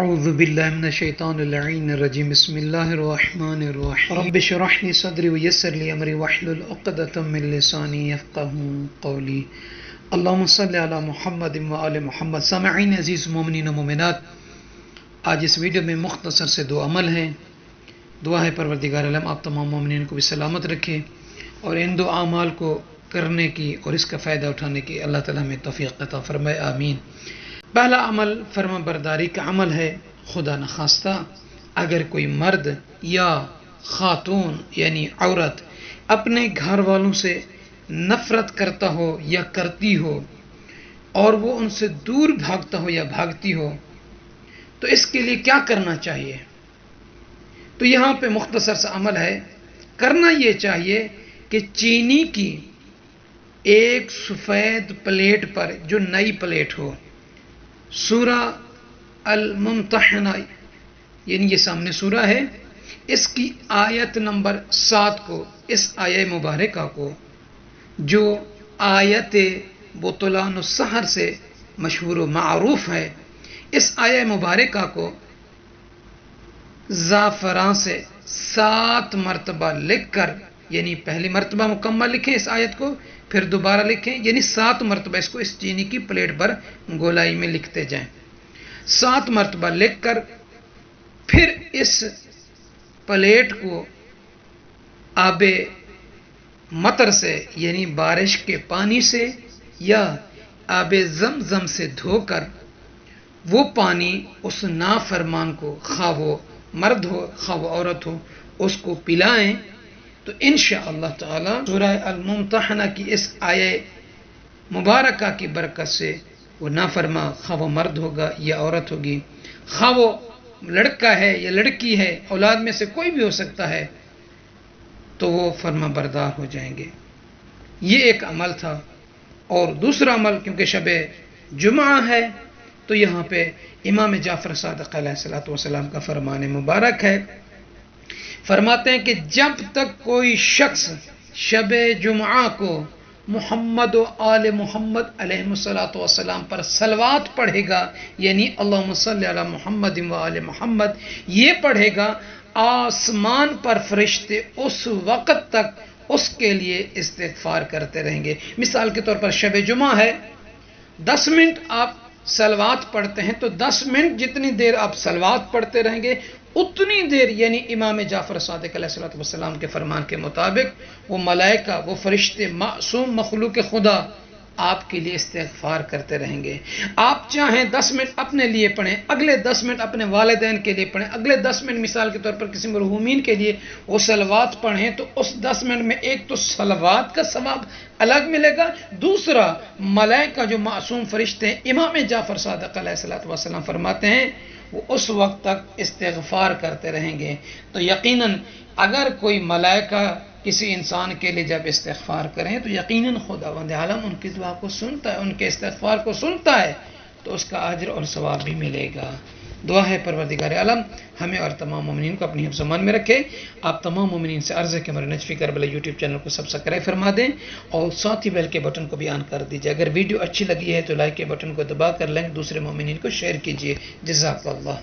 اعوذ باللہ من الشیطان اللعین الرجیم بسم اللہ الرحمن الرحیم رب اشرح لی صدری ویسر لی امری واحلل عقدۃ من لسانی یفقہوا قولی اللہم صلی علی محمد وآل محمد۔ سامعین عزیز مومنین و مومنات، آج اس ویڈیو میں مختصر سے دو عمل ہیں۔ دعا ہے پروردگار عالم آپ تمام مومنین کو بھی سلامت رکھے اور ان دو اعمال کو کرنے کی اور اس کا فائدہ اٹھانے کی اللہ تعالیٰ ہمیں توفیق عطا فرمائے، آمین۔ پہلا عمل فرما برداری کا عمل ہے۔ خدا نخواستہ اگر کوئی مرد یا خاتون یعنی عورت اپنے گھر والوں سے نفرت کرتا ہو یا کرتی ہو اور وہ ان سے دور بھاگتا ہو یا بھاگتی ہو تو اس کے لیے کیا کرنا چاہیے؟ تو یہاں پہ مختصر سا عمل ہے۔ کرنا یہ چاہیے کہ چینی کی ایک سفید پلیٹ پر، جو نئی پلیٹ ہو، سورہ الممتحنہ یعنی یہ سامنے سورہ ہے، اس کی آیت نمبر 7 کو، اس آیہ مبارکہ کو جو آیت بطلان السحر سے مشہور و معروف ہے، اس آیہ مبارکہ کو زعفران سے 7 مرتبہ لکھ کر، یعنی پہلی مرتبہ مکمل لکھیں اس آیت کو، پھر دوبارہ لکھیں، یعنی 7 مرتبہ اس کو اس چینی کی پلیٹ پر گولائی میں لکھتے جائیں۔ 7 مرتبہ لکھ کر پھر اس پلیٹ کو آب مطر سے یعنی بارش کے پانی سے یا آب زمزم سے دھو کر وہ پانی اس نافرمان کو، خواہ وہ مرد ہو خواہ وہ عورت ہو، اس کو پلائیں تو انشاءاللہ تعالی سورہ الممتحنہ کی اس آیہ مبارکہ کی برکت سے وہ نافرما، خواہ وہ مرد ہوگا یا عورت ہوگی، خواہ وہ لڑکا ہے یا لڑکی ہے، اولاد میں سے کوئی بھی ہو سکتا ہے، تو وہ فرما بردار ہو جائیں گے۔ یہ ایک عمل تھا۔ اور دوسرا عمل، کیونکہ شب جمعہ ہے تو یہاں پہ امام جعفر صادق علیہ السلام کا فرمان مبارک ہے، فرماتے ہیں کہ جب تک کوئی شخص شب جمعہ کو محمد و آل محمد علیہ السلام پر صلوات پڑھے گا، یعنی اللہم صلی علی محمد و آل محمد یہ پڑھے گا، آسمان پر فرشتے اس وقت تک اس کے لیے استغفار کرتے رہیں گے۔ مثال کے طور پر شب جمعہ ہے، 10 منٹ آپ صلوات پڑھتے ہیں تو 10 منٹ جتنی دیر آپ صلوات پڑھتے رہیں گے اتنی دیر، یعنی امام جعفر صادق علیہ السلام کے فرمان کے مطابق وہ ملائکہ، وہ فرشتے، معصوم مخلوق خدا آپ کے لیے استغفار کرتے رہیں گے۔ آپ چاہیں 10 منٹ اپنے لیے پڑھیں، اگلے 10 منٹ اپنے والدین کے لیے پڑھیں، اگلے 10 منٹ مثال کے طور پر کسی مرحومین کے لیے وہ صلوات پڑھیں، تو اس 10 منٹ میں ایک تو صلوات کا ثواب الگ ملے گا، دوسرا ملائکہ جو معصوم فرشتے ہیں، امام جعفر صادق علیہ السلام فرماتے ہیں وہ اس وقت تک استغفار کرتے رہیں گے۔ تو یقیناً اگر کوئی ملائکہ کسی انسان کے لیے جب استغفار کریں تو یقیناً خداوند عالم ان کی دعا کو سنتا ہے، ان کے استغفار کو سنتا ہے، تو اس کا اجر اور ثواب بھی ملے گا۔ دعا ہے پروردگار عالم ہمیں اور تمام مومنین کو اپنی حفظ و امان میں رکھے۔ آپ تمام مومنین سے عرض ہے کہ ہمارے نجفی کربلا یوٹیوب چینل کو سبسکرائب فرما دیں اور ساتھ ہی بیل کے بٹن کو بھی آن کر دیجیے۔ اگر ویڈیو اچھی لگی ہے تو لائک کے بٹن کو دبا کر لیں، دوسرے مومنین کو شیئر کیجیے۔ جزاک اللہ۔